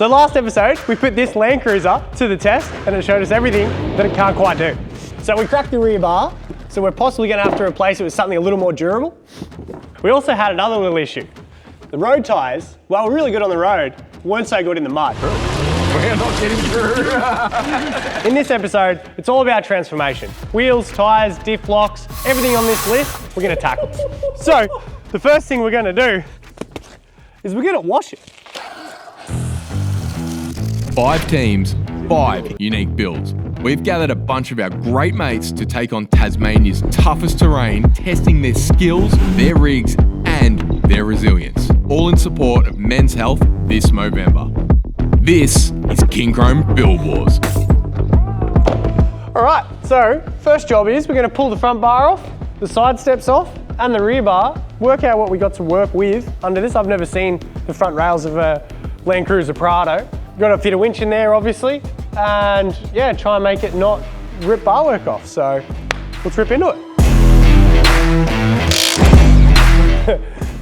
So last episode, we put this LandCruiser to the test and it showed us everything that it can't quite do. So we cracked the rear bar, so we're possibly gonna have to replace it with something a little more durable. We also had another little issue. The road tyres, while we're really good on the road, weren't so good in the mud. We're not getting through. In this episode, it's all about transformation. Wheels, tyres, diff locks, everything on this list, we're gonna tackle. So, the first thing we're gonna do is we're gonna wash it. 5 teams, 5 unique builds. We've gathered a bunch of our great mates to take on Tasmania's toughest terrain, testing their skills, their rigs, and their resilience. All in support of men's health this Movember. This is KINCROME Build Wars. All right, so first job is we're gonna pull the front bar off, the side steps off, and the rear bar, work out what we got to work with under this. I've never seen the front rails of a LandCruiser Prado. Got to fit a winch in there, obviously, and yeah, try and make it not rip bar work off. So let's rip into it.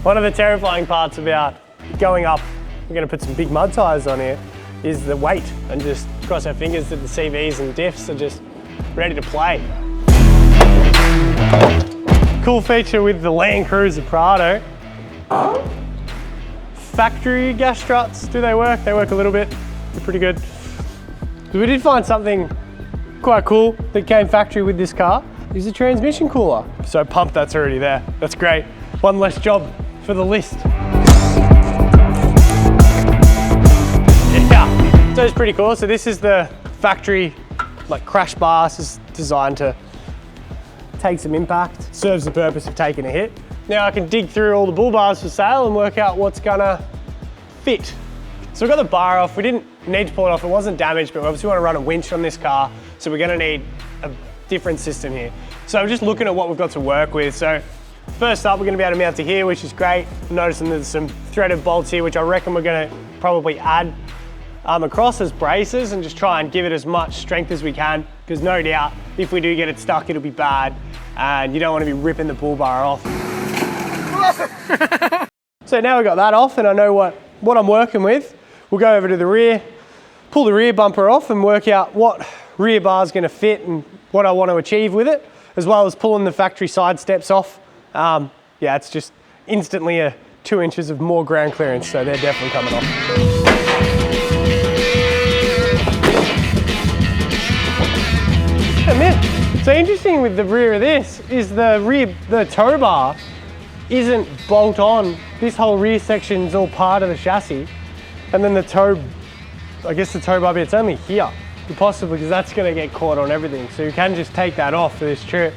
One of the terrifying parts about going up, we're going to put some big mud tyres on here, is the weight, and just cross our fingers that the CVs and diffs are just ready to play. Cool feature with the LandCruiser Prado. Factory gas struts, do they work? They work a little bit, they're pretty good. We did find something quite cool that came factory with this car, is a transmission cooler. So pump that's already there, that's great. One less job for the list. Yeah, so it's pretty cool. So this is the factory like crash bar. This is designed to take some impact, serves the purpose of taking a hit. Now I can dig through all the bull bars for sale and work out what's gonna fit. So we've got the bar off. We didn't need to pull it off. It wasn't damaged, but we obviously want to run a winch on this car. So we're gonna need a different system here. So I'm just looking at what we've got to work with. So first up, we're gonna be able to mount to here, which is great. I'm noticing there's some threaded bolts here, which I reckon we're gonna probably add across as braces and just try and give it as much strength as we can, because no doubt, if we do get it stuck, it'll be bad. And you don't want to be ripping the bull bar off. So now we've got that off and I know what I'm working with. We'll go over to the rear, pull the rear bumper off and work out what rear bar is going to fit and what I want to achieve with it, as well as pulling the factory side steps off. Yeah, it's just instantly 2 inches of more ground clearance, so they're definitely coming off. And then, so interesting with the rear of this is the tow bar isn't bolt on. This whole rear section is all part of the chassis. And then the tow, I guess the tow bar bit's only here, possibly because that's gonna get caught on everything. So you can just take that off for this trip.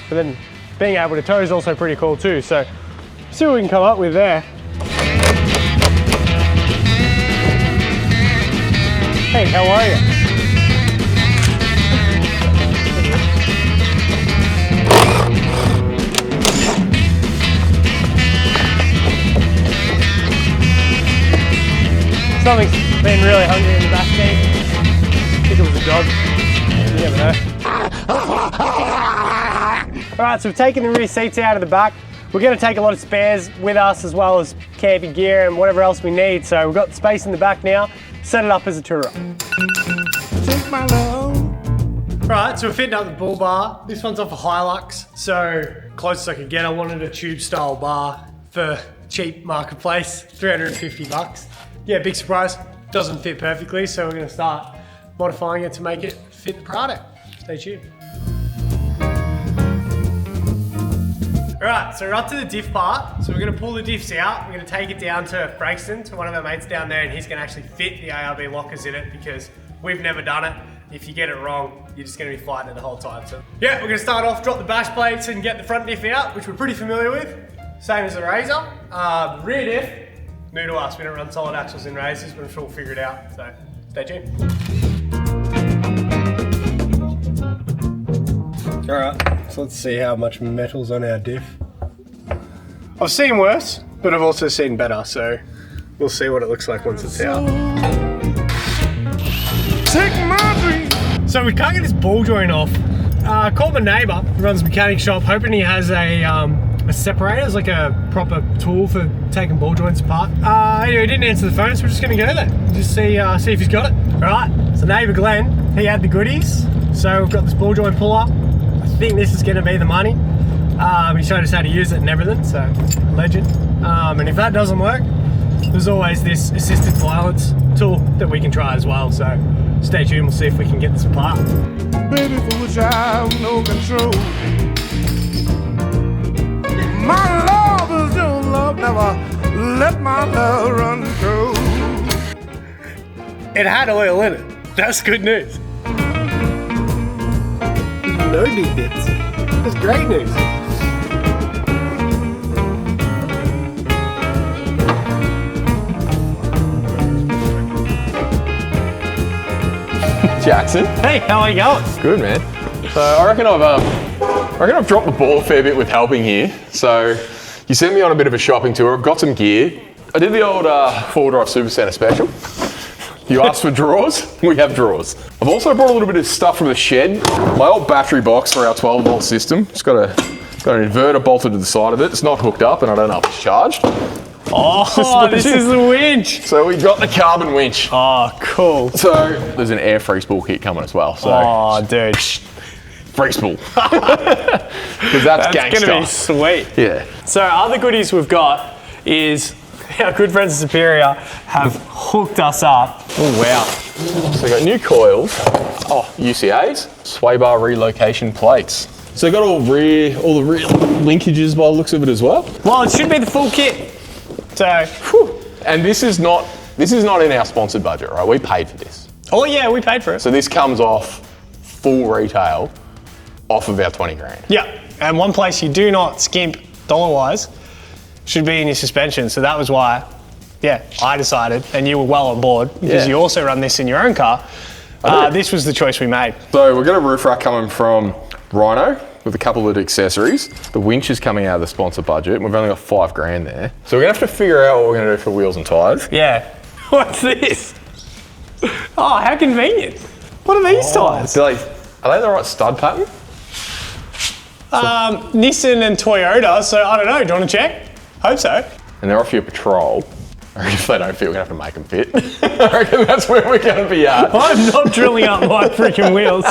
But then being able to tow is also pretty cool too. So see what we can come up with there. Hey, how are you? Something's been really hungry in the back seat. I think it was a dog. You never know. All right, so we've taken the rear seats out of the back. We're going to take a lot of spares with us, as well as camping gear and whatever else we need. So we've got space in the back now. Set it up as a tourer. Take my love. All right, so we're fitting up the bull bar. This one's off a Hilux, so closest I could get. I wanted a tube style bar for cheap marketplace, 350 bucks. Yeah, big surprise, doesn't fit perfectly, so we're gonna start modifying it to make it fit the Prado. Stay tuned. All right, so we're up to the diff part. So we're gonna pull the diffs out. We're gonna take it down to Frankston, to one of our mates down there, and he's gonna actually fit the ARB lockers in it because we've never done it. If you get it wrong, you're just gonna be fighting it the whole time. So yeah, we're gonna start off, drop the bash plates and get the front diff out, which we're pretty familiar with. Same as the Razor. Rear diff, new to us. We don't run solid axles in Razors, but I'm sure we'll figure it out. So stay tuned. All right, so let's see how much metal's on our diff. I've seen worse, but I've also seen better. So we'll see what it looks like once it's out. Take my dream. So we can't get this ball joint off. Called my neighbour who runs a mechanic shop, hoping he has a a separator. It's like a proper tool for taking ball joints apart. Anyway, he didn't answer the phone, so we're just gonna go there. Just see if he's got it. All right, so neighbour Glenn, he had the goodies. So we've got this ball joint puller. I think this is gonna be the money. He showed us how to use it and everything, so legend. And if that doesn't work, there's always this assisted violence tool that we can try as well. So stay tuned, we'll see if we can get this apart. Baby, for which I have no control. My love is your love, never let my love run cold. It had oil in it. That's good news. No big bits. That's great news. Jackson. Hey, how are you going? Good, man. So I reckon I've dropped the ball a fair bit with helping here. So you sent me on a bit of a shopping tour. I've got some gear. I did the old four-wheel drive Super Centre special. You asked for drawers, we have drawers. I've also brought a little bit of stuff from the shed. My old battery box for our 12-volt system. It's got an inverter bolted to the side of it. It's not hooked up and I don't know if it's charged. Oh, this is the winch. So we got the carbon winch. Oh, cool. So there's an air free spool kit coming as well. So oh, dude. free spool. Because that's gangsta. Gonna be sweet. Yeah. So other goodies we've got is our good friends at Superior have hooked us up. Oh, wow. So we got new coils. Oh, UCAs. Sway bar relocation plates. So we got all the rear linkages by the looks of it as well. Well, it should be the full kit. So, whew. And this is not in our sponsored budget, right? We paid for this. Oh yeah, we paid for it. So this comes off full retail off of our 20 grand. Yeah, and one place you do not skimp dollar-wise should be in your suspension. So that was why, yeah, I decided, and you were well on board, because you also run this in your own car. This was the choice we made. So we've got a roof rack coming from Rhino with a couple of accessories. The winch is coming out of the sponsor budget, and we've only got 5 grand there. So we're gonna have to figure out what we're gonna do for wheels and tyres. Yeah. What's this? Oh, how convenient. What are these tyres? Are they the right stud pattern? Nissan and Toyota, so I don't know, do you want to check? Hope so. And they're off your patrol. I reckon if they don't fit, we're gonna have to make them fit. I reckon that's where we're gonna be at. I'm not drilling up my freaking wheels.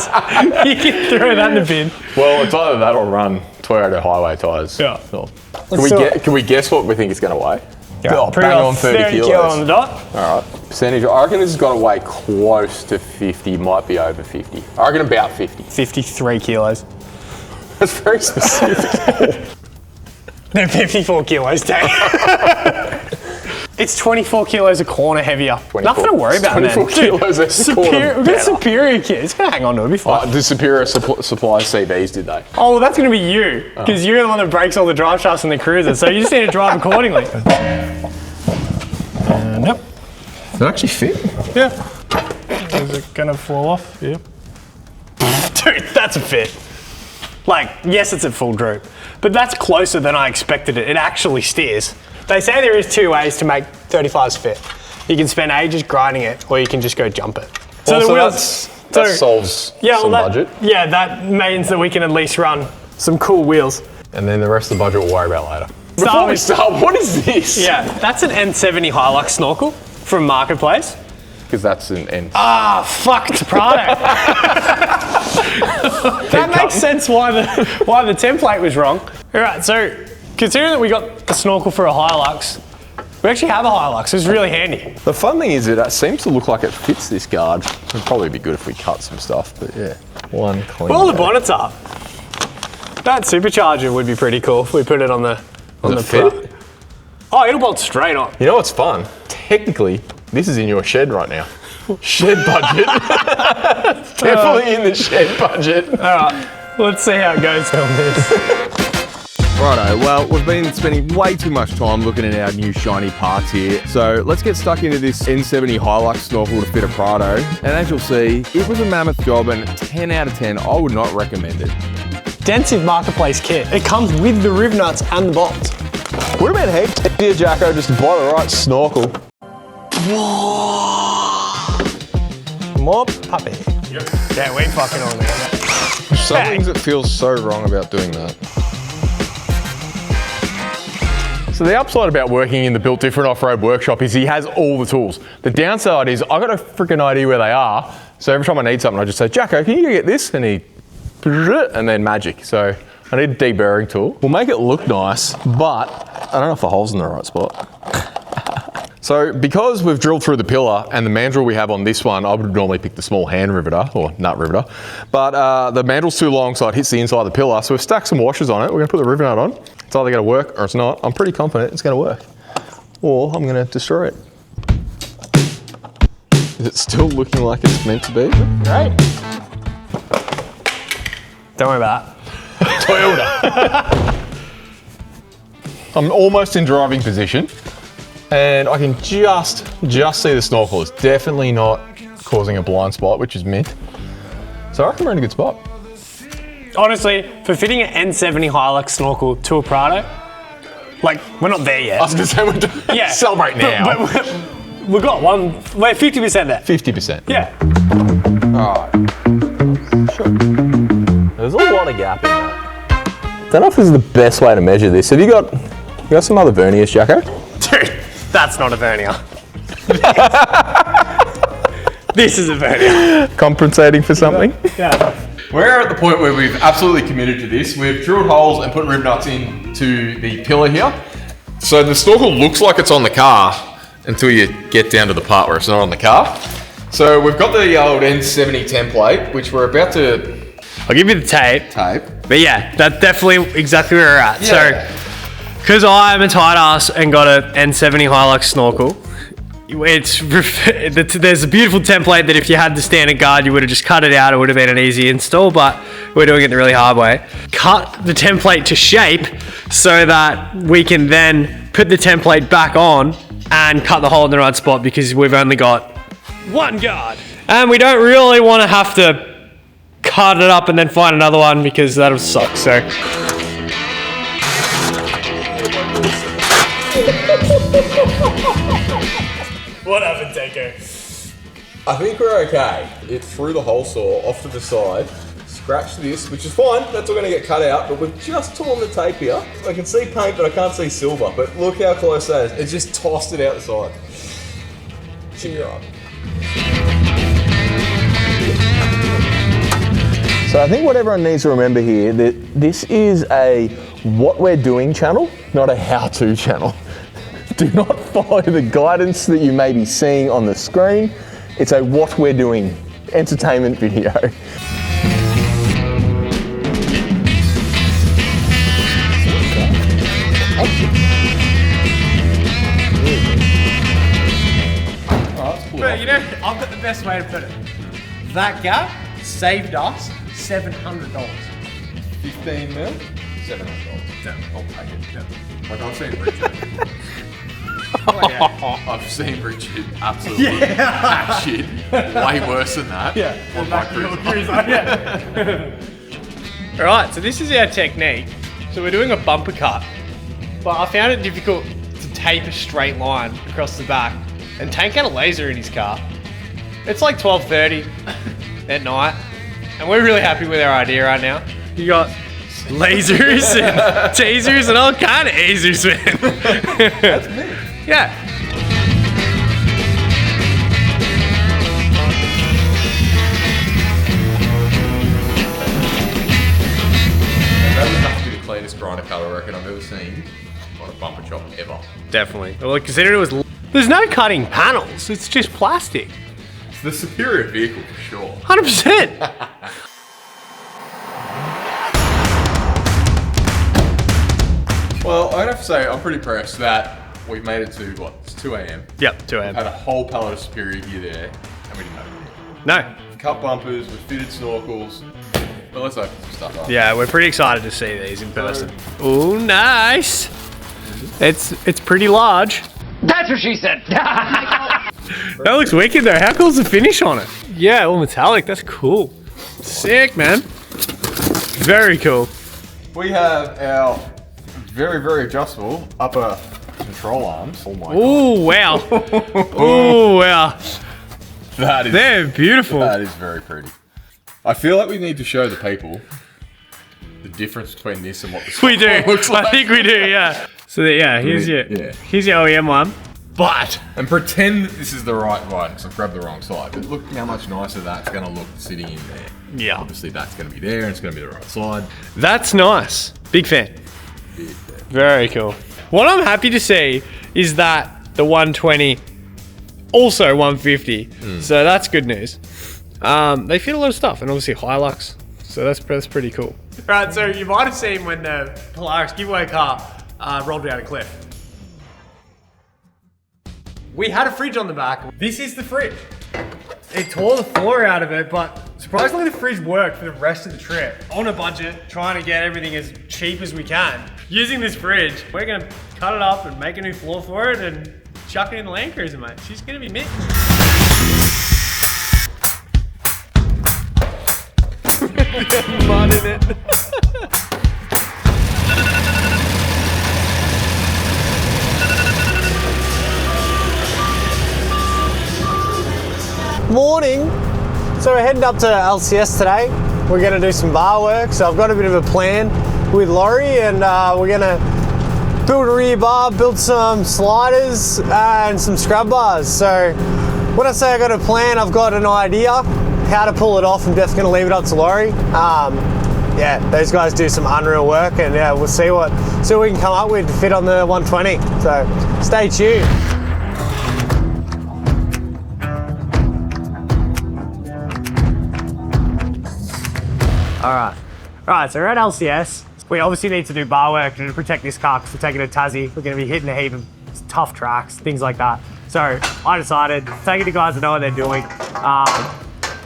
You can throw that in the bin. Well, it's either that or run Toyota highway tyres. Yeah. So, can we guess what we think it's gonna weigh? Yeah, Oh, bang on 30 kilos. Kilo on the dot. All right. Percentage, I reckon this has got to weigh close to 50, might be over 50. I reckon about 50. 53 kilos. That's very specific. They're 54 kilos, Dave. It's 24 kilos a corner heavier. 24. Nothing to worry about, 24 man. kilos a corner. We've got a Superior kit. It's going to hang on to it, it'll be fine. The Superior Supply CVs, did they? Oh, well, that's going to be you, because you're the one that breaks all the drive shafts in the Cruiser, so you just need to drive accordingly. Nope. Does it actually fit? Yeah. Is it going to fall off? Yeah. Dude, that's a fit. Like, yes, it's at full droop, but that's closer than I expected it. It actually steers. They say there is 2 ways to make 35s fit. You can spend ages grinding it, or you can just go jump it. So Also, the wheels, that solves some budget. Yeah, that means that we can at least run some cool wheels. And then the rest of the budget we'll worry about later. So Before we start, what is this? Yeah, that's an N70 Hilux snorkel from Marketplace. Because that's an N. Ah, fuck, it's Prado. That makes sense why the template was wrong. All right, so considering that we got the snorkel for a Hilux, we actually have a Hilux. It's really handy. The fun thing is it seems to look like it fits this guard. It'd probably be good if we cut some stuff, but yeah. One clean. Well, the bonnet's up. That supercharger would be pretty cool if we put it on the fit? Oh, it'll bolt straight on. You know what's fun? Technically, this is in your shed right now. Shed budget. Definitely in the shed budget. All right, let's see how it goes on this. Righto, well, we've been spending way too much time looking at our new shiny parts here, so let's get stuck into this N70 Hilux snorkel to fit a Prado. And as you'll see, it was a mammoth job, and 10 out of 10, I would not recommend it. Densive Marketplace kit. It comes with the riv nuts and the bolts. Would have been heaps easier, Jacko, just to buy the right snorkel. More puppy. Yep. Yeah, we fucking on there. Some things that feels so wrong about doing that. So the upside about working in the Built Different off-road workshop is he has all the tools. The downside is I got a freaking idea where they are. So every time I need something, I just say, Jacko, can you go get this? And he, and then magic. So I need a deburring tool. We'll make it look nice, but I don't know if the hole's in the right spot. So because we've drilled through the pillar and the mandrel we have on this one, I would normally pick the small hand riveter or nut riveter, but the mandrel's too long so it hits the inside of the pillar. So we've stacked some washers on it. We're gonna put the rivet nut on. It's either gonna work or it's not. I'm pretty confident it's gonna work. Or I'm gonna destroy it. Is it still looking like it's meant to be? Great. Don't worry about Toyota. I'm almost in driving position. And I can just see the snorkel. It's definitely not causing a blind spot, which is mint. So I reckon we're in a good spot. it. Honestly, for fitting an N70 Hilux snorkel to a Prado, like, we're not there yet. I was gonna say we're doing celebrate now. But we've got one, we're 50% there. 50%. Yeah. All right. Sure. There's a lot of gap in that. Don't know if this is the best way to measure this. Have you got some other verniers, Jacko? Dude, that's not a vernier. This is a vernier. Compensating for something? Yeah. We're at the point where we've absolutely committed to this. We've drilled holes and put rib nuts into the pillar here. So the snorkel looks like it's on the car until you get down to the part where it's not on the car. So we've got the old N70 template, which we're about to I'll give you the tape. But yeah, that's definitely exactly where we're at. Yeah. So, because I'm a tight ass and got an N70 Hilux snorkel, there's a beautiful template that if you had the standard guard, you would have just cut it out. It would have been an easy install, but we're doing it the really hard way. Cut the template to shape so that we can then put the template back on and cut the hole in the right spot because we've only got one guard. And we don't really want to have to cut it up and then find another one because that'll suck, so. What happened, Jacko? I think we're okay. It threw the hole saw off to the side, scratched this, which is fine. That's all going to get cut out, but we've just torn the tape here. I can see paint, but I can't see silver. But look how close that is. It just tossed it out the side. Should be right. So I think what everyone needs to remember here, that this is a what we're doing channel, not a how-to channel. Do not follow the guidance that you may be seeing on the screen. It's a what we're doing entertainment video. But you know, I've got the best way to put it. That gap saved us $700. 15 mil? $700. Yeah. I'll take it. Yeah. Like I've seen Richard. Oh, yeah. I've seen Richard absolutely hack shit. Way worse than that. Yeah. On my cruiser. All right, so this is our technique. So we're doing a bumper cut, but I found it difficult to tape a straight line across the back. And Tank had a laser in his car. It's like 12:30 at night, and we're really happy with our idea right now. You got lasers and tasers and all kind of asers, man. That's me. Yeah. That would have to be the cleanest grinder cut I reckon I've ever seen on a bumper chop ever. Definitely. Well, consider it was. There's no cutting panels. It's just plastic. It's the superior vehicle for sure. 100%. Well, I'd have to say I'm pretty impressed that we've made it to what? It's 2 a.m. Yep, 2 Had a.m. a whole pallet of superior gear there, and we didn't have it. No. We've cut bumpers, we've fitted snorkels, but let's open some stuff up. Yeah, we're pretty excited to see these in person. Oh, nice. It's pretty large. That's what she said. That looks wicked though. How cool's the finish on it? Yeah, all metallic. That's cool. Sick, man. Very cool. We have our very, very adjustable upper control arms. Oh my god. Oh, wow. Oh, wow. That is, They're beautiful. that is very pretty. I feel like we need to show the people the difference between this and what the We do. looks like. I think we do, yeah. So yeah, here's your OEM one. But and pretend that this is the right one, because I've grabbed the wrong side. But look how much nicer that's going to look sitting in there. Yeah. Obviously that's going to be there and it's going to be the right side. That's nice. Big fan. Very cool. What I'm happy to see is that the 120 also 150. So that's good news. They fit a lot of stuff, and obviously Hilux. So that's pretty cool. Right, so you might have seen when the Polaris giveaway car rolled down a cliff. We had a fridge on the back. This is the fridge. It tore the floor out of it, but surprisingly the fridge worked for the rest of the trip. On a budget, trying to get everything as cheap as we can. Using this fridge, we're gonna cut it up and make a new floor for it and chuck it in the LandCruiser, mate. She's gonna be mixed. Mud in it. Morning. So we're heading up to LCS today. We're gonna do some bar work. So I've got a bit of a plan with Laurie, and we're gonna build a rear bar, build some sliders and some scrub bars. So when I say I got a plan, I've got an idea how to pull it off. I'm just gonna leave it up to Laurie. Yeah, those guys do some unreal work, and yeah, we'll see what we can come up with to fit on the 120. So stay tuned. All right, so we're at LCS. We obviously need to do bar work to protect this car because we're taking it to Tassie. We're going to be hitting a heap of tough tracks, things like that. So I decided to take it to guys that know what they're doing.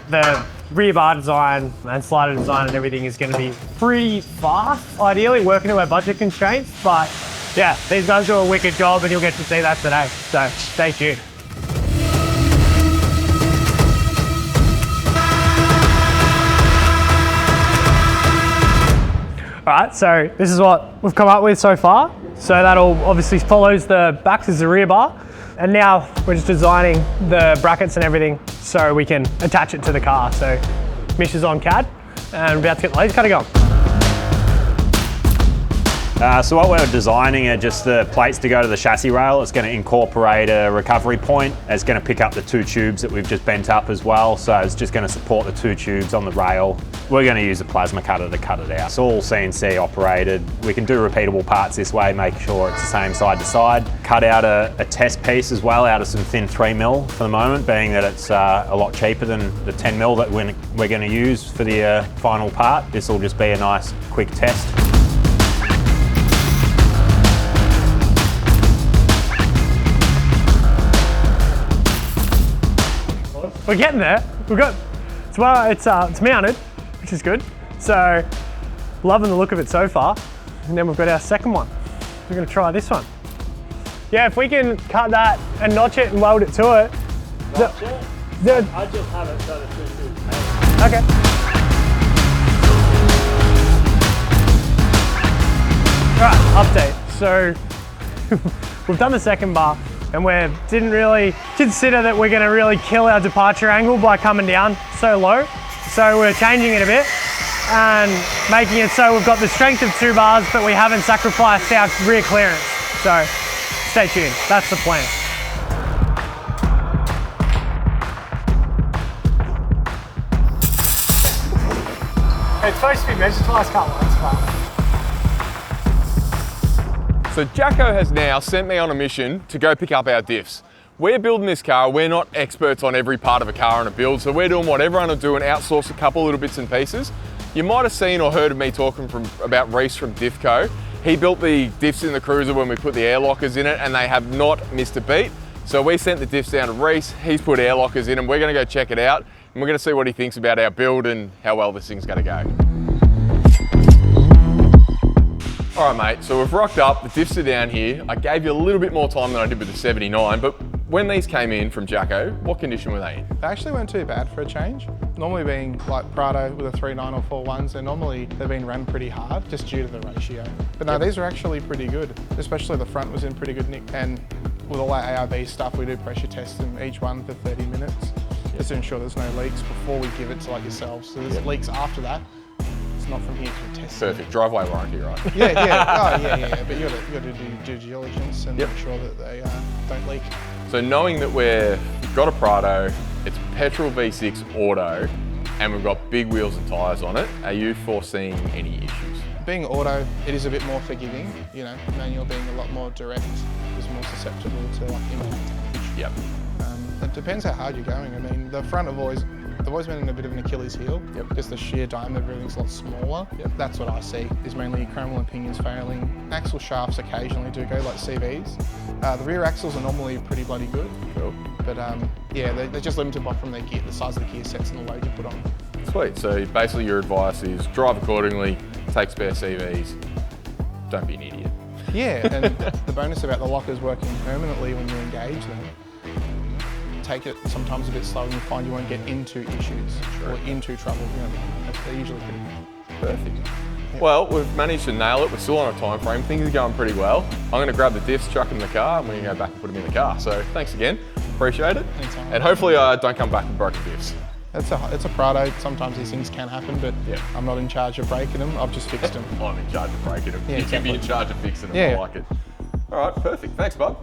The rear bar design and slider design and everything is going to be pretty fast, ideally, working to our budget constraints. But yeah, these guys do a wicked job and you'll get to see that today. So stay tuned. All right, so this is what we've come up with so far. So that all obviously follows the back as the rear bar. And now we're just designing the brackets and everything so we can attach it to the car. So Mish is on CAD and we're about to get the laser cutter going. So what we're designing are just the plates to go to the chassis rail. It's going to incorporate a recovery point. It's going to pick up the two tubes that we've just bent up as well. So it's just going to support the two tubes on the rail. We're going to use a plasma cutter to cut it out. It's all CNC operated. We can do repeatable parts this way, make sure it's the same side to side. Cut out a test piece as well out of some thin 3mm for the moment, being that it's a lot cheaper than the 10mm that we're going to use for the final part. This will just be a nice quick test. We're getting there. It's mounted, which is good. So loving the look of it so far. And then we've got our second one. We're gonna try this one. Yeah, if we can cut that and notch it and weld it to it. I just have it so the two tubes. Okay. All right, update. So we've done the second bar. And we didn't really consider that we're gonna really kill our departure angle by coming down so low. So we're changing it a bit and making it so we've got the strength of 2 bars, but we haven't sacrificed our rear clearance. So stay tuned, that's the plan. It's supposed to be measured twice, cut once, but. So Jacko has now sent me on a mission to go pick up our diffs. We're building this car, we're not experts on every part of a car and a build, so we're doing what everyone will do and outsource a couple little bits and pieces. You might have seen or heard of me talking about Reese from Diff Co. He built the diffs in the Cruiser when we put the air lockers in it, and they have not missed a beat. So we sent the diffs down to Reese, he's put air lockers in, and we're gonna go check it out, and we're gonna see what he thinks about our build and how well this thing's gonna go. All right, mate, so we've rocked up, the diffs are down here. I gave you a little bit more time than I did with the 79, but when these came in from Jacko, what condition were they in? They actually weren't too bad for a change. Normally being like Prado with a 3.9 or 4.1s, they've been run pretty hard just due to the ratio. But no, these are actually pretty good, especially the front was in pretty good nick. And with all our ARB stuff, we do pressure test them each one for 30 minutes just to ensure there's no leaks before we give it to like yourselves. So there's leaks after that. it's not from here to test. Perfect. Driveway warranty, right? Yeah. Oh, yeah. But you got to do due diligence and make sure that they don't leak. So knowing that we've got a Prado, it's petrol V6 auto, and we've got big wheels and tyres on it, are you foreseeing any issues? Being auto, it is a bit more forgiving. Manual being a lot more direct, is more susceptible to like impact. Yep. It depends how hard you're going. I mean, the front they've always been in a bit of an Achilles heel. Yep. Because the sheer diameter of everything's a lot smaller. Yep. That's what I see, is mainly chromal and pinions failing. Axle shafts occasionally do go, like CVs. The rear axles are normally pretty bloody good. Cool. But they're just limited by from their gear, the size of the gear sets and the load you put on. Sweet. So basically your advice is drive accordingly, take spare CVs, don't be an idiot. Yeah, and the bonus about the lockers working permanently when you engage them, take it sometimes a bit slow and you find you won't get into issues or into trouble. They're usually pretty perfect. Yeah. Well, we've managed to nail it. We're still on a time frame. Things are going pretty well. I'm going to grab the diffs, chuck them in the car, and we're going to go back and put them in the car. So thanks again. Appreciate it. Anytime. And hopefully I don't come back with broken diffs. It's a Prado. Sometimes these things can happen, but I'm not in charge of breaking them. I've just fixed them. I'm in charge of breaking them. Yeah, you can be in charge of fixing them. Yeah. I like it. All right, perfect. Thanks, bud.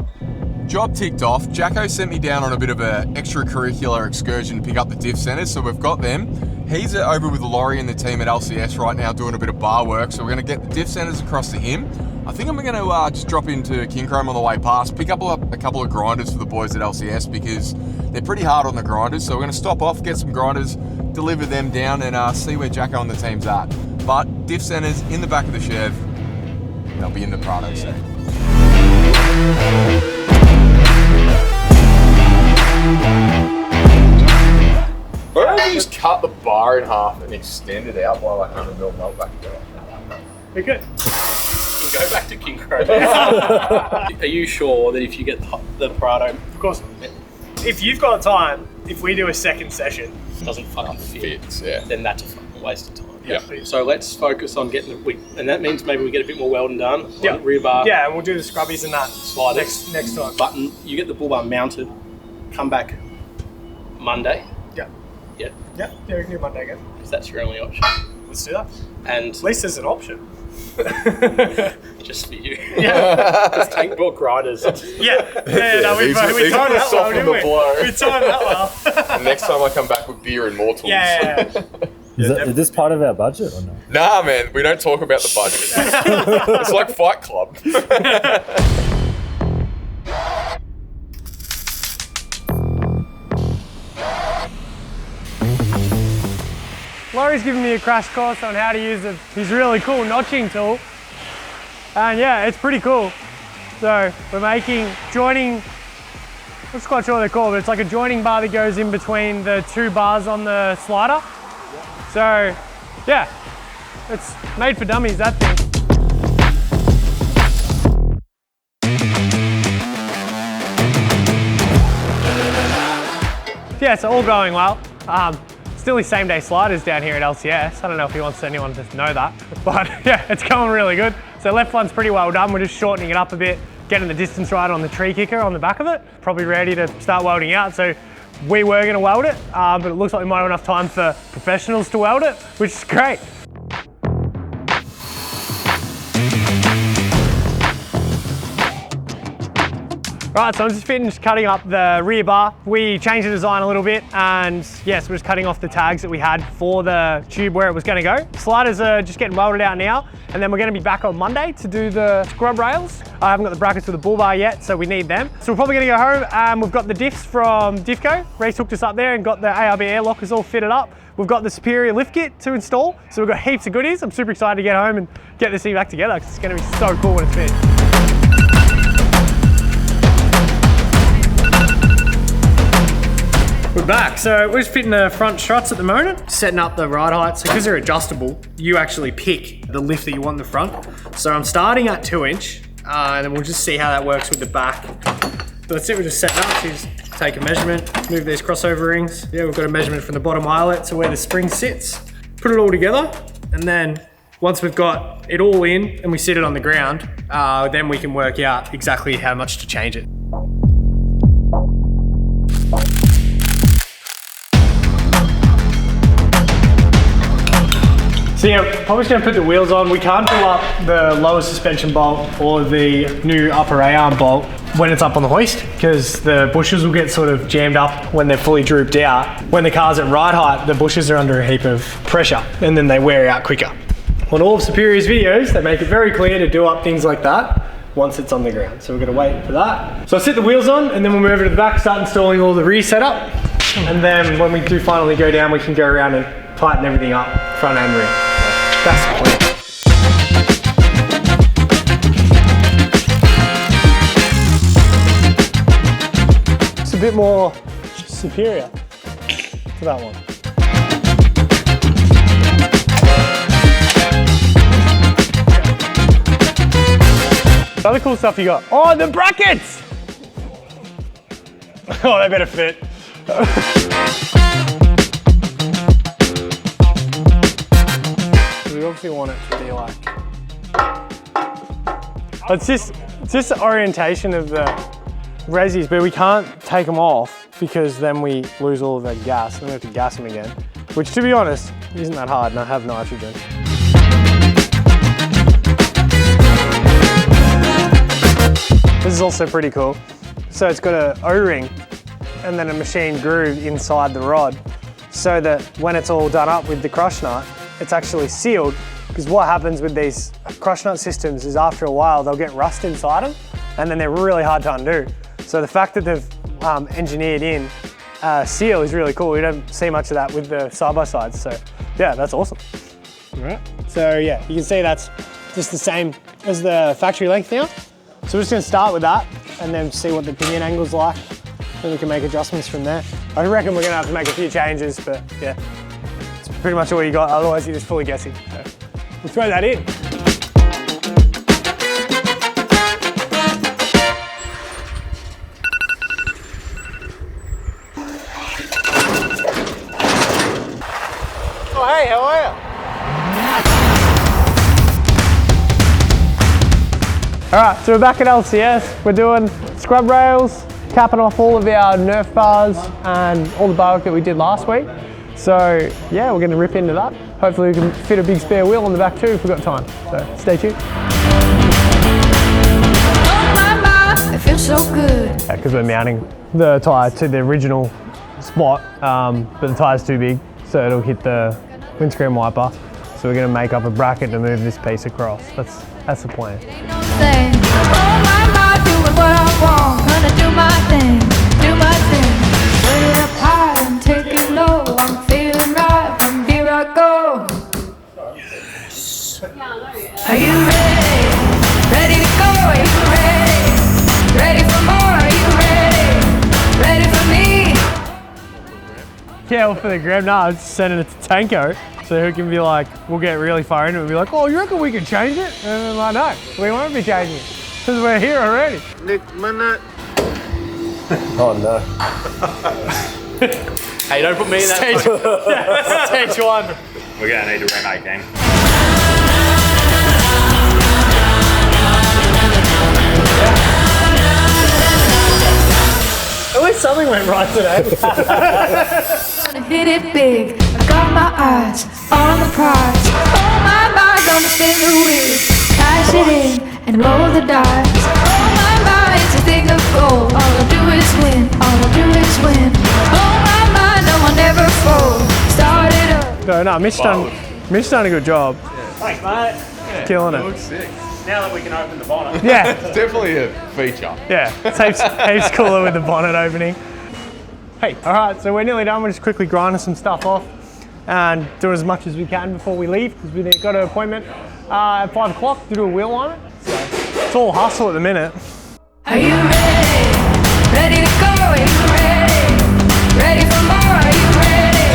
Job ticked off. Jacko sent me down on a bit of an extracurricular excursion to pick up the diff centers, so we've got them. He's over with Laurie and the team at LCS right now doing a bit of bar work, so we're going to get the diff centers across to him. I think I'm going to just drop into KINCROME on the way past, pick up a couple of grinders for the boys at LCS because they're pretty hard on the grinders, so we're going to stop off, get some grinders, deliver them down and see where Jacko and the team's at. But diff centers in the back of the Chev, they'll be in the Prado soon. Why don't you just cut the bar in half and extend it out by like 100 mil melt back together? We're good. We'll go back to KINCROME. Are you sure that if you get the Prado, Of course. If you've got time, if we do a second session, doesn't fucking fit, then that's a fucking waste of time. Yeah. So let's focus on getting and that means maybe we get a bit more welding done. Yeah. Rear bar. Yeah, and we'll do the scrubbies and that Sliders. next time. Button. You get the bull bar mounted. Come back Monday. Yeah, we can do Monday again. Because that's your only option. Let's do that. And At least there's an option. just for you. Yeah. Because tank bought grinders. Yeah, we these timed will that well, soften didn't the we? blow. We timed that well. And next time I come back with beer and more tools. Yeah. Is this part of our budget or no? Nah, man, we don't talk about the budget. It's like Fight Club. Laurie's giving me a crash course on how to use his really cool notching tool. And yeah, it's pretty cool. So we're making joining, I'm not quite sure what they're called, but it's like a joining bar that goes in between the two bars on the slider. So yeah, it's made for dummies, that thing. Yeah, so all going well. Still his same day sliders down here at LCS. I don't know if he wants anyone to know that, but yeah, it's going really good. So left one's pretty well done. We're just shortening it up a bit, getting the distance right on the tree kicker on the back of it. Probably ready to start welding out. So we were gonna weld it, but it looks like we might have enough time for professionals to weld it, which is great. Right, so I'm just finished cutting up the rear bar. We changed the design a little bit, and yes, we're just cutting off the tags that we had for the tube where it was gonna go. Sliders are just getting welded out now, and then we're gonna be back on Monday to do the scrub rails. I haven't got the brackets for the bull bar yet, so we need them. So we're probably gonna go home, and we've got the diffs from Diff Co. Reece hooked us up there and got the ARB air lockers all fitted up. We've got the Superior lift kit to install, so we've got heaps of goodies. I'm super excited to get home and get this thing back together, because it's gonna be so cool when it's finished. We're back, so we're just fitting the front struts at the moment, setting up the ride heights. So because they're adjustable, you actually pick the lift that you want in the front. So I'm starting at 2-inch, and then we'll just see how that works with the back. But that's it, we're just setting up. So you just take a measurement, move these crossover rings. Yeah, we've got a measurement from the bottom eyelet to where the spring sits. Put it all together, and then once we've got it all in and we sit it on the ground, then we can work out exactly how much to change it. So yeah, probably just gonna put the wheels on. We can't pull up the lower suspension bolt or the new upper A-arm bolt when it's up on the hoist, because the bushes will get sort of jammed up when they're fully drooped out. When the car's at ride height, the bushes are under a heap of pressure and then they wear out quicker. On all of Superior's videos, they make it very clear to do up things like that once it's on the ground. So we're gonna wait for that. So I'll sit the wheels on and then we'll move over to the back, start installing all the rear setup. And then when we do finally go down, we can go around and tighten everything up, front and rear. That's the plan. It's a bit more superior to that one. The other cool stuff you got. Oh, the brackets! Oh, they better fit. We obviously want it to be like, it's just the orientation of the resis, but we can't take them off because then we lose all of that gas and we have to gas them again, which to be honest isn't that hard, and I have nitrogen. This is also pretty cool. So it's got an O-ring and then a machine groove inside the rod, so that when it's all done up with the crush nut, it's actually sealed, because what happens with these crush nut systems is after a while they'll get rust inside them and then they're really hard to undo. So the fact that they've engineered in seal is really cool. We don't see much of that with the side-by-sides, so yeah, that's awesome. All right, so yeah, you can see that's just the same as the factory length now. So we're just gonna start with that and then see what the pinion angle's like, then we can make adjustments from there. I reckon we're gonna have to make a few changes, but yeah, it's pretty much all you got, otherwise you're just fully guessing. So we'll throw that in. Oh hey, how are you? All right, so we're back at LCS. We're doing scrub rails, capping off all of our Nerf bars and all the bar work that we did last week. So yeah, we're gonna rip into that. Hopefully we can fit a big spare wheel on the back too if we've got time. So stay tuned. It feels so good. Yeah, because we're mounting the tyre to the original spot, but the tyre's too big, so it'll hit the windscreen wiper. So we're gonna make up a bracket to move this piece across. That's the plan. Doing what I want, gonna do my thing, way up high and take it low, I'm feeling right, from here I go. Yes. Are you ready? Ready to go? Are you ready? Ready for more? Are you ready? Ready for me? Yeah, well, for the gram, no, I'm just sending it to Tanko, so he can be like, we'll get really far into it and be like, oh, you reckon we can change it? And I'm like, no, we won't be changing it, because we're here already. Next minute. Oh no. Hey, don't put me in that. Stage one. We're gonna need to remake game. At least something went right today. Gonna hit it big, I got my eyes on the prize. Oh my, gonna spin the wheel, cash it in and roll the dice. Oh my, it's a thing of gold, all I do is win, all I do is win. Oh my, no one ever fold, start it up. No, Mitch done a good job. Thanks, mate. Killing It it. looks sick. Now that we can open the bonnet. Yeah, It's definitely a feature. yeah, it's heaps cooler with the bonnet opening. Hey, all right, so we're nearly done. We're just quickly grinding some stuff off and do as much as we can before we leave, because we've got an appointment at 5 o'clock to do a wheel on it. So it's all hustle at the minute. Are you ready? Ready to go? Are you ready? Ready for more? Are you ready?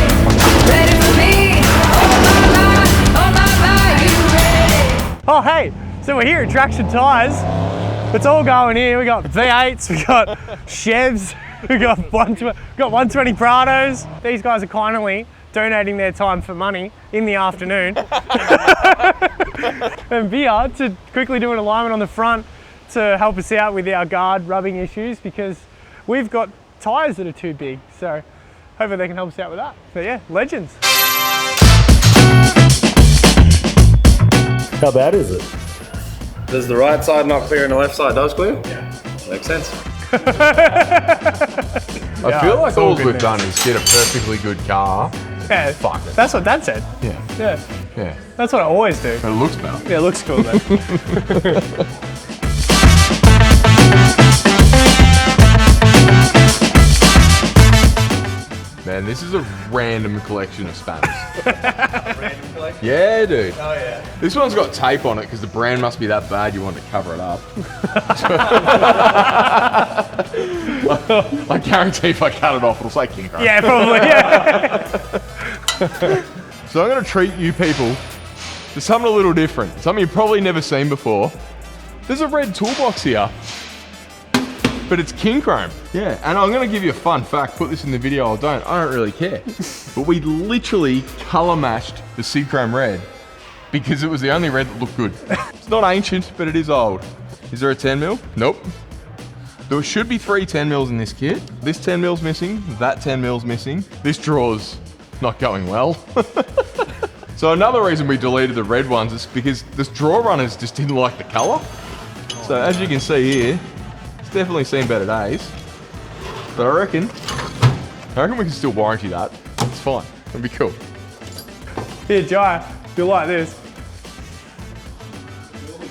Ready for me? Oh my, are you ready? Oh, hey, so we're here at Traction Tyres. It's all going here. We got V8s, we got Chevs, we got 120 Prados. These guys are kindly donating their time for money in the afternoon. And Via to quickly do an alignment on the front to help us out with our guard rubbing issues, because we've got tyres that are too big. So hopefully they can help us out with that. But yeah, legends. How bad is it? Does the right side not clear and the left side does clear? Yeah. Makes sense. I feel like all we've done is get a perfectly good car. Yeah, Fuck it. that's what Dad said. Yeah. Yeah, Yeah. that's what I always do. But it looks better. Yeah, it looks cool though. Man, this is a random collection of spanners. Random collection? Yeah, dude. Oh yeah. This one's got tape on it because the brand must be that bad you want to cover it up. I guarantee if I cut it off, it'll say KINCROME. Yeah, probably. Yeah. So I'm going to treat you people to something a little different. Something you've probably never seen before. There's a red toolbox here. But it's KINCROME. Yeah, and I'm gonna give you a fun fact. Put this in the video, I don't really care. But we literally color matched the Musicbed red because it was the only red that looked good. It's not ancient, but it is old. Is there a 10 mil? Nope. There should be 3 10 mils in this kit. This 10 mil's missing, that 10 mil's missing. This drawer's not going well. So another reason we deleted the red ones is because this drawer runners just didn't like the color. So as you can see here, it's definitely seen better days. But I reckon we can still warranty that. It's fine. It'll be cool. Here, Jai, you'll like this.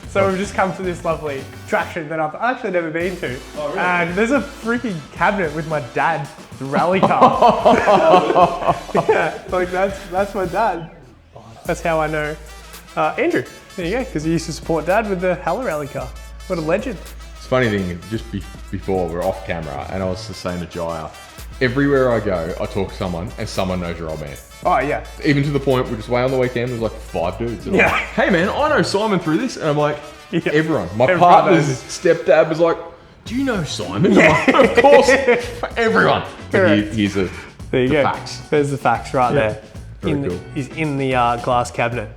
So we've just come to this lovely attraction that I've actually never been to. Oh, really? And there's a freaking cabinet with my dad's rally car. Yeah, like that's my dad. That's how I know Andrew. There you go, because he used to support Dad with the Hella rally car. What a legend. Funny thing, just before we're off camera, and I was just saying to Jaya, everywhere I go, I talk to someone, and someone knows your old man. Oh yeah. Even to the point, we're just away on the weekend, there's like 5 dudes. And Yeah. I'm like, hey man, I know Simon through this. And I'm like, Yeah. everyone. My Everyone partner's knows. stepdad was like, do you know Simon? I'm like, of course, everyone. But here's There you the go. facts. There's the facts right there. Very cool. He's in the glass cabinet.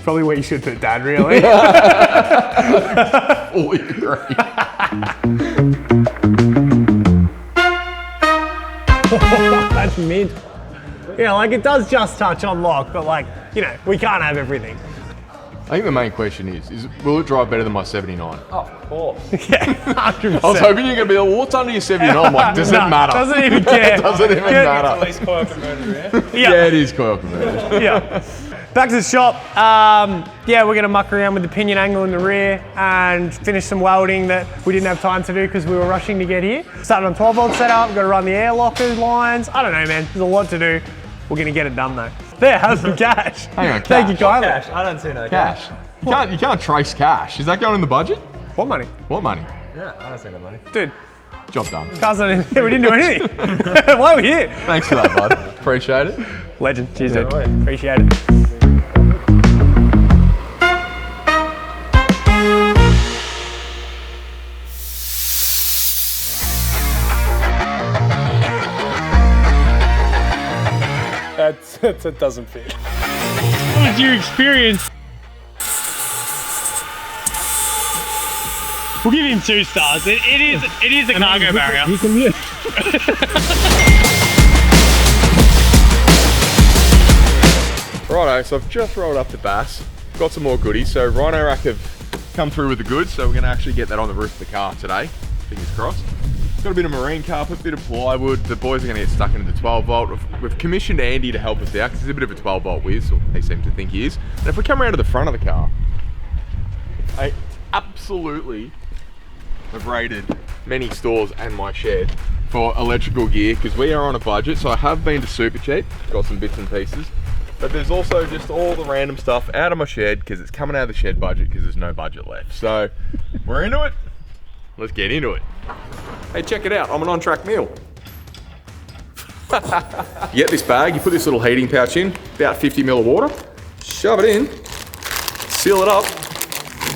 Probably where you should put Dad, really. Fully agree. That's mid. Yeah, like it does just touch on lock, but like, you know, we can't have everything. I think the main question is will it drive better than my 79? Oh, of course. Yeah, 100%. I was hoping you're going to be like, well, what's under your 79? I'm like, does it matter? Doesn't even care. Doesn't even At matter. least coil converter, yeah? Yeah, it is coil converted. Yeah. Back to the shop. Yeah, we're gonna muck around with the pinion angle in the rear and finish some welding that we didn't have time to do because we were rushing to get here. Started on 12 volt setup, gotta run the air locker lines. I don't know, man, there's a lot to do. We're gonna get it done though. There, how's some cash? Hang on, Thank you kindly. Cash. I don't see no Cash. You can't trace cash. Is that going in the budget? What money? What money? Yeah, I don't see no money. Dude, Job done. cars not in here, we didn't do anything. Why are we here? Thanks for that, bud. Appreciate it. Legend, cheers dude. right. Appreciate it. That doesn't fit. What was your experience? We'll give him 2 stars. It is a cargo barrier. Righto, so I've just rolled up the bass. Got some more goodies. So Rhino Rack have come through with the goods, so we're going to actually get that on the roof of the car today. Fingers crossed. Got a bit of marine carpet, a bit of plywood. The boys are going to get stuck into the 12 volt. We've commissioned Andy to help us out because he's a bit of a 12 volt whiz, or they seem to think he is. And if we come around to the front of the car, I absolutely have raided many stores and my shed for electrical gear because we are on a budget. So I have been to Super Cheap, got some bits and pieces. But there's also just all the random stuff out of my shed because it's coming out of the shed budget because there's no budget left. So we're into it. Let's get into it. Hey, check it out. I'm an on-track meal. You get this bag, you put this little heating pouch in, about 50 ml of water, shove it in, seal it up,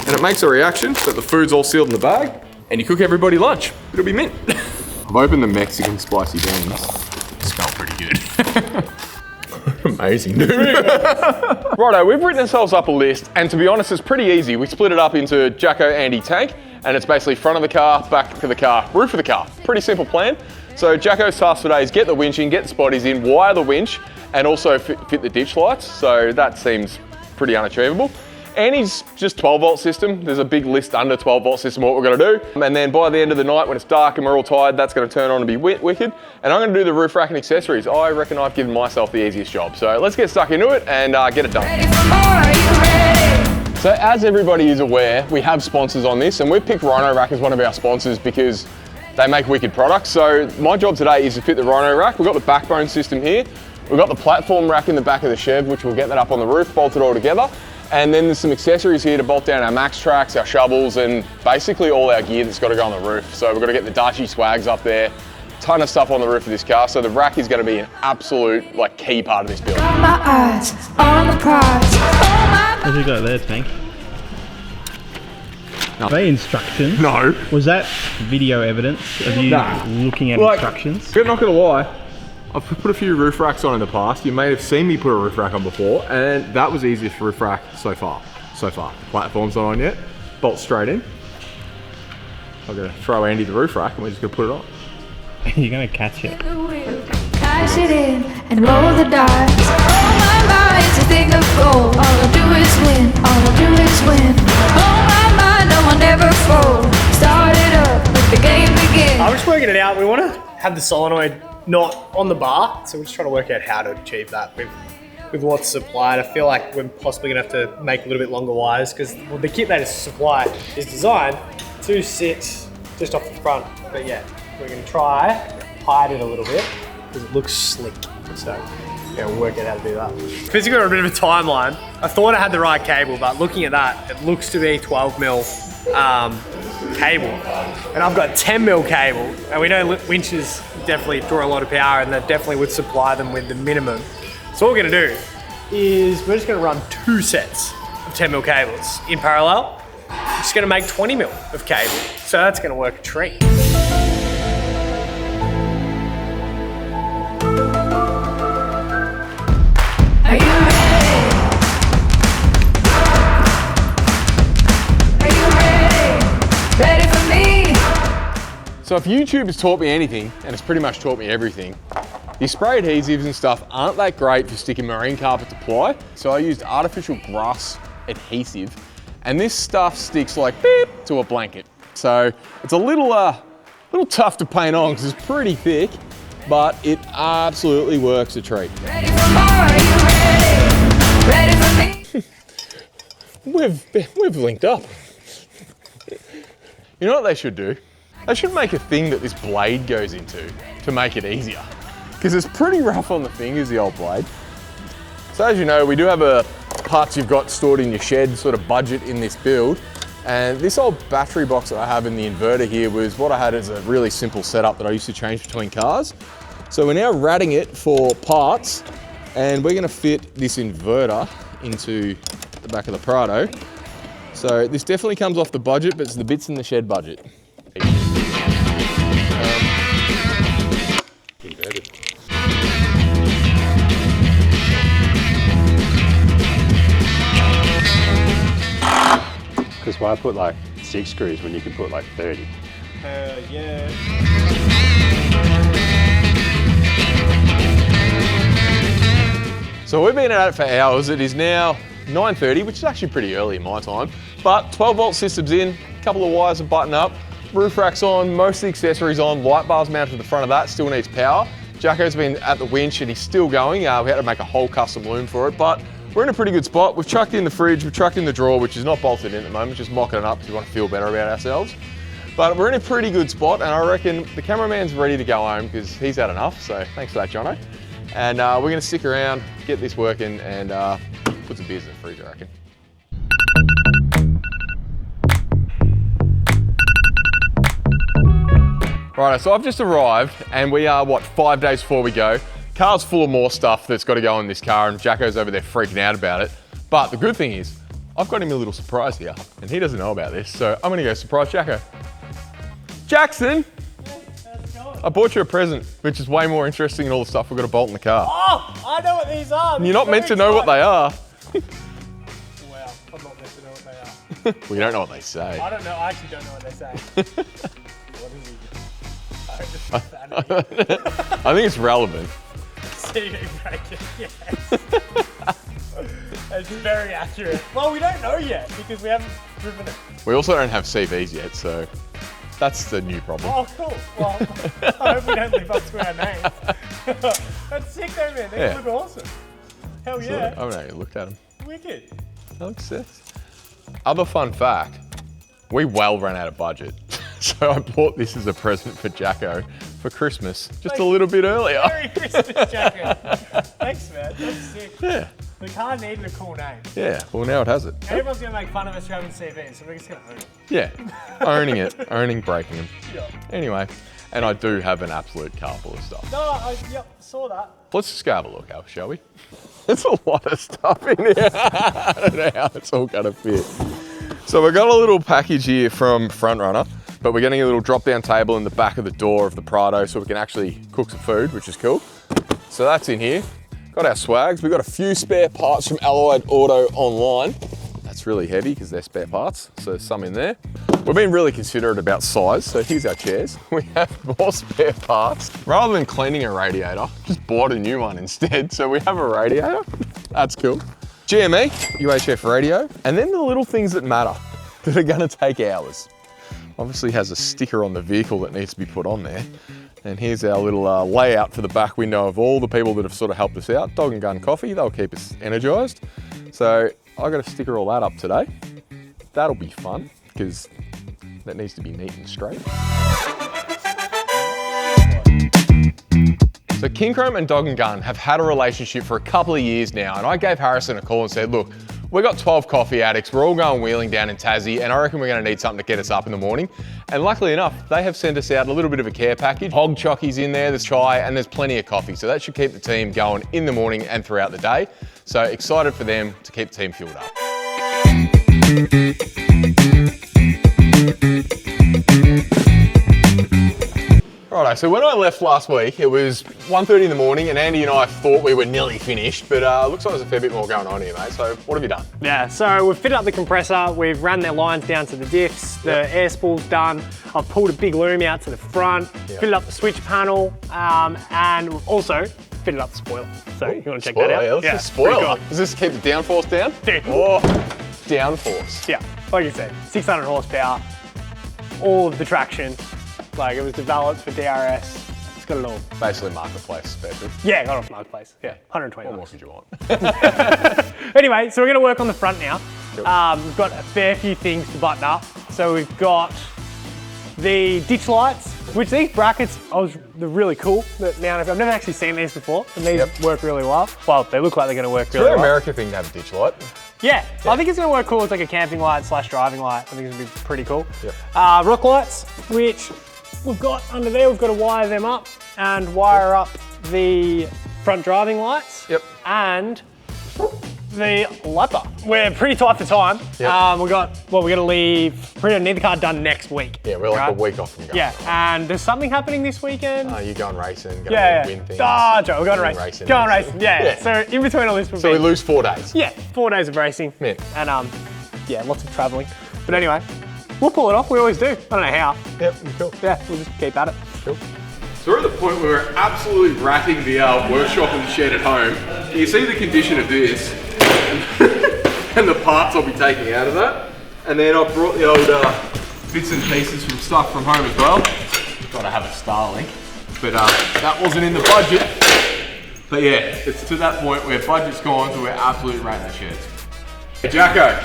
and it makes a reaction so the food's all sealed in the bag, and you cook everybody lunch. It'll be mint. I've opened the Mexican spicy beans. They smell pretty good. Amazing, dude. Righto, we've written ourselves up a list, and to be honest, it's pretty easy. We split it up into Jacko, Andy, Tank, and it's basically front of the car, back of the car, roof of the car. Pretty simple plan. So Jacko's task today is get the winch in, get the spotties in, wire the winch, and also fit the ditch lights. So that seems pretty unachievable. Annie's just 12 volt system. There's a big list under 12 volt system what we're gonna do. And then by the end of the night when it's dark and we're all tired, that's gonna turn on and be wicked. And I'm gonna do the roof rack and accessories. I reckon I've given myself the easiest job. So let's get stuck into it and get it done. Ready for more? Are you ready? So as everybody is aware, we have sponsors on this and we've picked Rhino Rack as one of our sponsors because they make wicked products. So my job today is to fit the Rhino Rack. We've got the backbone system here. We've got the platform rack in the back of the Chev, which we'll get that up on the roof, bolt it all together. And then there's some accessories here to bolt down our max tracks, our shovels, and basically all our gear that's got to go on the roof. So we've got to get the Dachi swags up there, ton of stuff on the roof of this car. So the rack is going to be an absolute key part of this build. Got my eyes on the prize. Oh my. What's he got there, Tank? Are they instructions? No. Was that video evidence of you looking at instructions? I'm not going to lie. I've put a few roof racks on in the past. You may have seen me put a roof rack on before, and that was the easiest roof rack so far. The platform's not on yet. Bolt straight in. I'm gonna throw Andy the roof rack, and we're just gonna put it on. You're gonna catch it. Cash it in and roll the dice. Oh my, it's a thing of gold. All I do is win. All I do is win. Oh my, no one ever fold. Start it up, let the game begin. I'm just working it out. We want to have the solenoid not on the bar, so we're just trying to work out how to achieve that with what's supplied. I feel like we're possibly gonna have to make a little bit longer wires because the kit that is supplied is designed to sit just off the front. But yeah, we're gonna try hide it a little bit because it looks slick. So yeah, we'll work out how to do that. Physically, a bit of a timeline. I thought I had the right cable, but looking at that, it looks to be 12 mil cable, and I've got 10 mil cable, and we know winches definitely draw a lot of power, and that definitely would supply them with the minimum. So what we're gonna do is we're just gonna run 2 sets of 10 mil cables in parallel. We're just gonna make 20 mil of cable, so that's gonna work a treat. Are you ready? Are you ready? Ready for me? So if YouTube has taught me anything, and it's pretty much taught me everything, the spray adhesives and stuff aren't that great for sticking marine carpet to ply. So I used artificial grass adhesive, and this stuff sticks like beep to a blanket. So it's a little tough to paint on because it's pretty thick, but it absolutely works a treat. Ready for more? Are you ready? Ready for me? We've linked up. You know what they should do? They should make a thing that this blade goes into to make it easier. Because it's pretty rough on the fingers, the old blade. So as you know, we do have a parts you've got stored in your shed sort of budget in this build. And this old battery box that I have in the inverter here was what I had as a really simple setup that I used to change between cars. So we're now ratting it for parts, and we're gonna fit this inverter into the back of the Prado. So this definitely comes off the budget, but it's the bits in the shed budget. Inverted. Because why put like 6 screws when you can put like 30? Yeah. So we've been at it for hours. It is now 9:30, which is actually pretty early in my time. But 12 volt systems in, a couple of wires are buttoned up, roof rack's on, most of the accessories on, light bars mounted to the front of that, still needs power. Jacko's been at the winch and he's still going. We had to make a whole custom loom for it, but we're in a pretty good spot. We've chucked in the fridge, we've chucked in the drawer, which is not bolted in at the moment, just mocking it up because we want to feel better about ourselves. But we're in a pretty good spot, and I reckon the cameraman's ready to go home because he's had enough, so thanks for that, Jono. And we're going to stick around, get this working, and put some beers in the fridge, I reckon. Right, so I've just arrived, and we are, 5 days before we go. Car's full of more stuff that's got to go in this car, and Jacko's over there freaking out about it. But the good thing is, I've got him a little surprise here, and he doesn't know about this, so I'm going to go surprise Jacko. Jackson! I bought you a present, which is way more interesting than all the stuff we've got to bolt in the car. Oh, I know what these are. You're not meant to know what they are. Wow, I'm not meant to know what they are. Well, you don't know what they say. I don't know, I actually don't know what they say. What is it? I think it's relevant. CD breaker, yes. It's very accurate. Well, we don't know yet because we haven't driven it. We also don't have CVs yet, so that's the new problem. Oh, cool. Well, I hope we don't live up to our names. That's sick though, man. They look awesome. Hell yeah. I haven't even looked at them. Wicked. That looks sick. Other fun fact, we well ran out of budget. So I bought this as a present for Jacko for Christmas, just a little bit earlier. Merry Christmas, Jacko. Thanks, man. That's sick. Yeah. The car needed a cool name. Yeah, well now it has it. Everyone's going to make fun of us for having CVs, so we're just going to own it. Yeah, owning it, owning breaking them. Yeah. Anyway, and I do have an absolute car full of stuff. No, yep, saw that. Let's just go have a look, Al, shall we? There's a lot of stuff in here. I don't know how it's all gonna fit. So we've got a little package here from Front Runner, but we're getting a little drop-down table in the back of the door of the Prado so we can actually cook some food, which is cool. So that's in here. Got our swags. We've got a few spare parts from Allied Auto online. That's really heavy because they're spare parts, so there's some in there. We've been really considerate about size, so here's our chairs. We have more spare parts. Rather than cleaning a radiator, just bought a new one instead, so we have a radiator. That's cool. GME, UHF radio, and then the little things that matter, that are gonna take hours. Obviously has a sticker on the vehicle that needs to be put on there. And here's our little layout for the back window of all the people that have sort of helped us out. Dog and Gun Coffee, they'll keep us energized. So I got to sticker all that up today. That'll be fun because that needs to be neat and straight. So KINCROME and Dog and Gun have had a relationship for a couple of years now, and I gave Harrison a call and said, look, we've got 12 coffee addicts, we're all going wheeling down in Tassie, and I reckon we're gonna need something to get us up in the morning. And luckily enough, they have sent us out a little bit of a care package. Hog chockies in there, there's chai, and there's plenty of coffee. So that should keep the team going in the morning and throughout the day. So excited for them to keep the team fueled up. Righto, so when I left last week, it was 1:30 in the morning and Andy and I thought we were nearly finished, but looks like there's a fair bit more going on here, mate. So what have you done? Yeah, so we've fitted up the compressor, we've ran their lines down to the diffs, the air spool's done, I've pulled a big loom out to the front, fitted up the switch panel, and we've also fitted up the spoiler. So you want to check that out? Yeah, let's just spoiler. Cool. Does this keep the downforce down? Dude. Oh, downforce. Yeah, like you said, 600 horsepower, all of the traction. Like it was developed for DRS. It's got it all. Basically marketplace special. Yeah, got it off marketplace. Yeah, 120 What more bucks. could you want? Anyway, so we're gonna work on the front now. We've got a fair few things to button up. So we've got the ditch lights, which these brackets, they're really cool. I've never actually seen these before, and these work really well. Well, they look like they're gonna work really well. It's an American thing to have a ditch light. Yeah, I think it's gonna work cool as like a camping light / driving light. I think it's gonna be pretty cool. Rock lights, which we've got under there, we've got to wire them up and wire up the front driving lights and the light bar. We're pretty tight for time. We're gonna leave, we're gonna need the car done next week. Yeah, we're like a week off from going. Yeah, and there's something happening this weekend. You're going racing, going to win things. Joe, we're going racing. Going racing, yeah. So in between all this, we lose 4 days. Yeah, 4 days of racing. Man. And yeah, lots of traveling. But anyway, we'll pull it off, we always do. I don't know how. Yep, cool. Yeah, we'll just keep at it. Cool. So we're at the point where we're absolutely racking the workshop and the shed at home. You see the condition of this and the parts I'll be taking out of that. And then I've brought the old bits and pieces from stuff from home as well. Gotta have a Starlink. But that wasn't in the budget. But yeah, it's to that point where budget's gone, so we're absolutely ratting the sheds. Hey Jacko,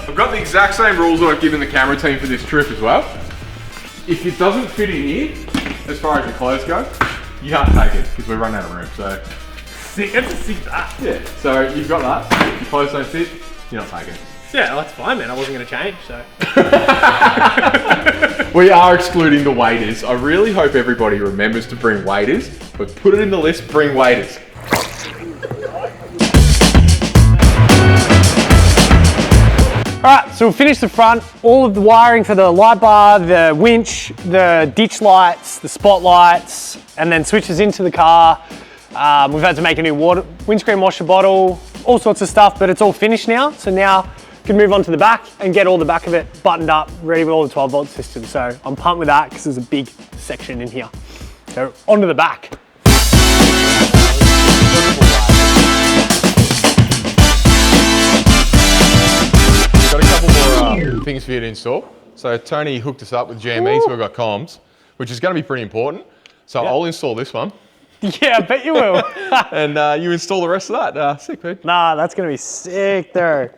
I've got the exact same rules that I've given the camera team for this trip as well. If it doesn't fit in here, as far as your clothes go, you can't take it because we run out of room. So Sick, that's a sick bat. yeah, so you've got that. If your clothes don't fit, you're not taking it. Yeah, that's fine, man. I wasn't going to change, so. We are excluding the waders. I really hope everybody remembers to bring waders, but put it in the list, bring waders. All right, so we'll finish the front. All of the wiring for the light bar, the winch, the ditch lights, the spotlights, and then switches into the car. We've had to make a new windscreen washer bottle, all sorts of stuff, but it's all finished now. So now we can move on to the back and get all the back of it buttoned up, ready with all the 12-volt system. So I'm pumped with that because there's a big section in here. So onto the back. things for you to install. So Tony hooked us up with GME, so we've got comms, which is going to be pretty important. So I'll install this one. Yeah, I bet you will. And you install the rest of that. Sick, dude. Nah, that's going to be sick there.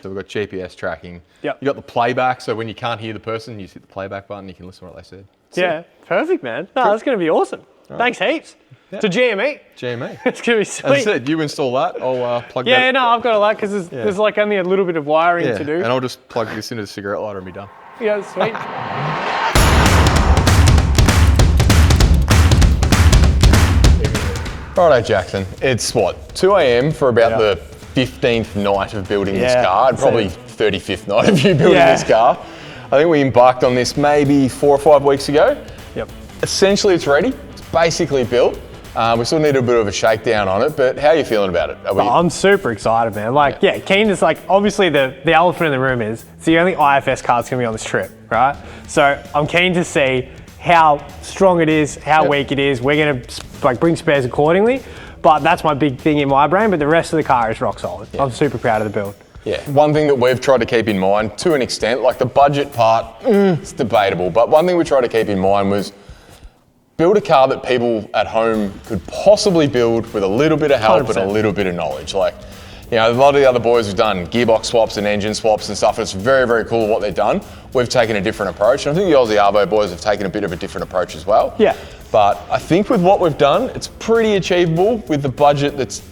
So we've got GPS tracking. Yep. You got the playback, so when you can't hear the person, you hit the playback button, you can listen to what they said. Yeah, perfect, man. No, that's going to be awesome. Thanks heaps. To GME. GME. It's going to be sweet. As I said, you install that, I'll plug that. Yeah, no, I've got a lot because there's like only a little bit of wiring to do. And I'll just plug this into the cigarette lighter and be done. Yeah, sweet. Righto, Jackson. It's what, 2 a.m. for about the 15th night of building this car, and probably 35th night of you building this car. I think we embarked on this maybe 4 or 5 weeks ago. Yep. Essentially, it's ready. It's basically built. We still need a bit of a shakedown on it, but how are you feeling about it? I'm super excited, man. Like, keen to, like, obviously the elephant in the room is it's the only IFS car that's going to be on this trip, right? So I'm keen to see how strong it is, how weak it is. We're going to like bring spares accordingly, but that's my big thing in my brain. But the rest of the car is rock solid. I'm super proud of the build. Yeah, one thing that we've tried to keep in mind, to an extent, like the budget part, it's debatable, but one thing we tried to keep in mind was build a car that people at home could possibly build with a little bit of help 100%. And a little bit of knowledge. Like, you know, a lot of the other boys have done gearbox swaps and engine swaps and stuff. And it's very, very cool what they've done. We've taken a different approach. And I think the Aussie Arvo boys have taken a bit of a different approach as well. Yeah. But I think with what we've done, it's pretty achievable with the budget that's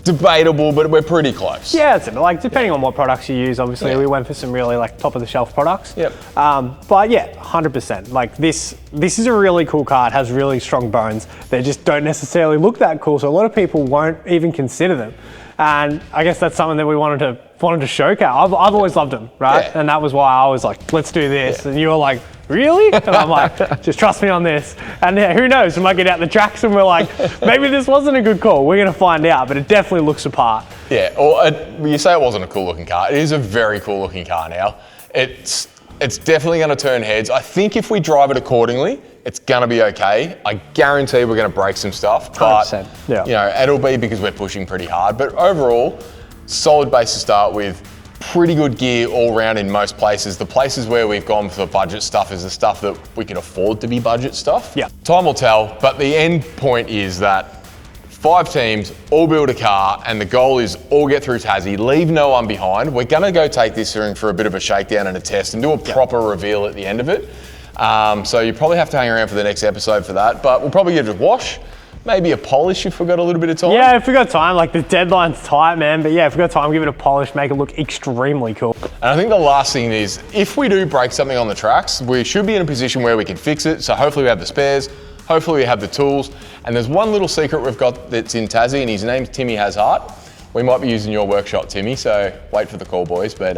debatable, but we're pretty close. Yeah, it's like depending on what products you use, obviously we went for some really like top of the shelf products. Yep. But yeah, 100%. Like this is a really cool car. It has really strong bones. They just don't necessarily look that cool, so a lot of people won't even consider them. And I guess that's something that we wanted to showcase. I've always loved them, right? Yeah. And that was why I was like, let's do this. And you were like, really? And I'm like, just trust me on this. And yeah, who knows? We might get out the tracks and we're like, maybe this wasn't a good call. We're going to find out, but it definitely looks apart. Yeah, or you say it wasn't a cool looking car. It is a very cool looking car now. It's definitely going to turn heads. I think if we drive it accordingly, it's going to be okay. I guarantee we're going to break some stuff, but 100%, yeah. You know, it'll be because we're pushing pretty hard. But overall, solid base to start with. Pretty good gear all round in most places. The places where we've gone for budget stuff is the stuff that we can afford to be budget stuff. Yeah. Time will tell, but the end point is that 5 teams all build a car and the goal is all get through Tassie, leave no one behind. We're gonna go take this thing for a bit of a shakedown and a test and do a proper reveal at the end of it. So you probably have to hang around for the next episode for that, but we'll probably give it a wash. Maybe a polish if we've got a little bit of time. Yeah, if we've got time, like the deadline's tight, man. But yeah, if we've got time, give it a polish, make it look extremely cool. And I think the last thing is, if we do break something on the tracks, we should be in a position where we can fix it. So hopefully we have the spares, hopefully we have the tools. And there's one little secret we've got that's in Tassie, and his name's Timmy Has Heart. We might be using your workshop, Timmy, so wait for the call, boys. But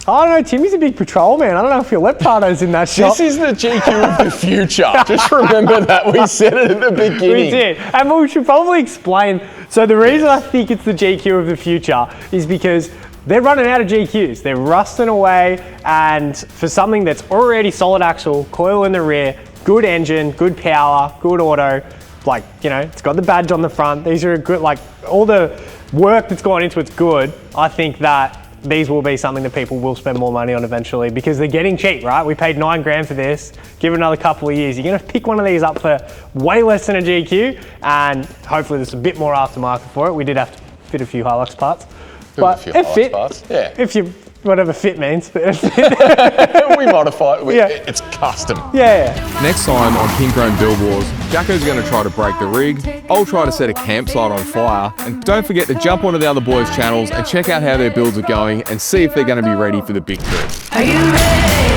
I don't know, Timmy's a big patrol man. I don't know if you'll let Prado's in that shop. This is the GQ of the future. Just remember that. We said it at the beginning. We did. And we should probably explain. So the reason I think it's the GQ of the future is because they're running out of GQs. They're rusting away, and for something that's already solid axle, coil in the rear, good engine, good power, good auto, like, you know, it's got the badge on the front. These are good, like, all the work that's gone into it's good. I think that these will be something that people will spend more money on eventually because they're getting cheap, right? We paid $9 for this. Give it another couple of years. You're gonna pick one of these up for way less than a GQ, and hopefully there's a bit more aftermarket for it. We did have to fit a few Hilux parts, but it fit. Yeah. If you, whatever fit means. We modify it. It's custom. Yeah. Next time on KINCROME Build Wars, Jacko's going to try to break the rig, I'll try to set a campsite on fire, and don't forget to jump onto the other boys' channels and check out how their builds are going and see if they're going to be ready for the big trip. Are you ready?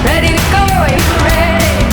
Ready to go? Are you ready?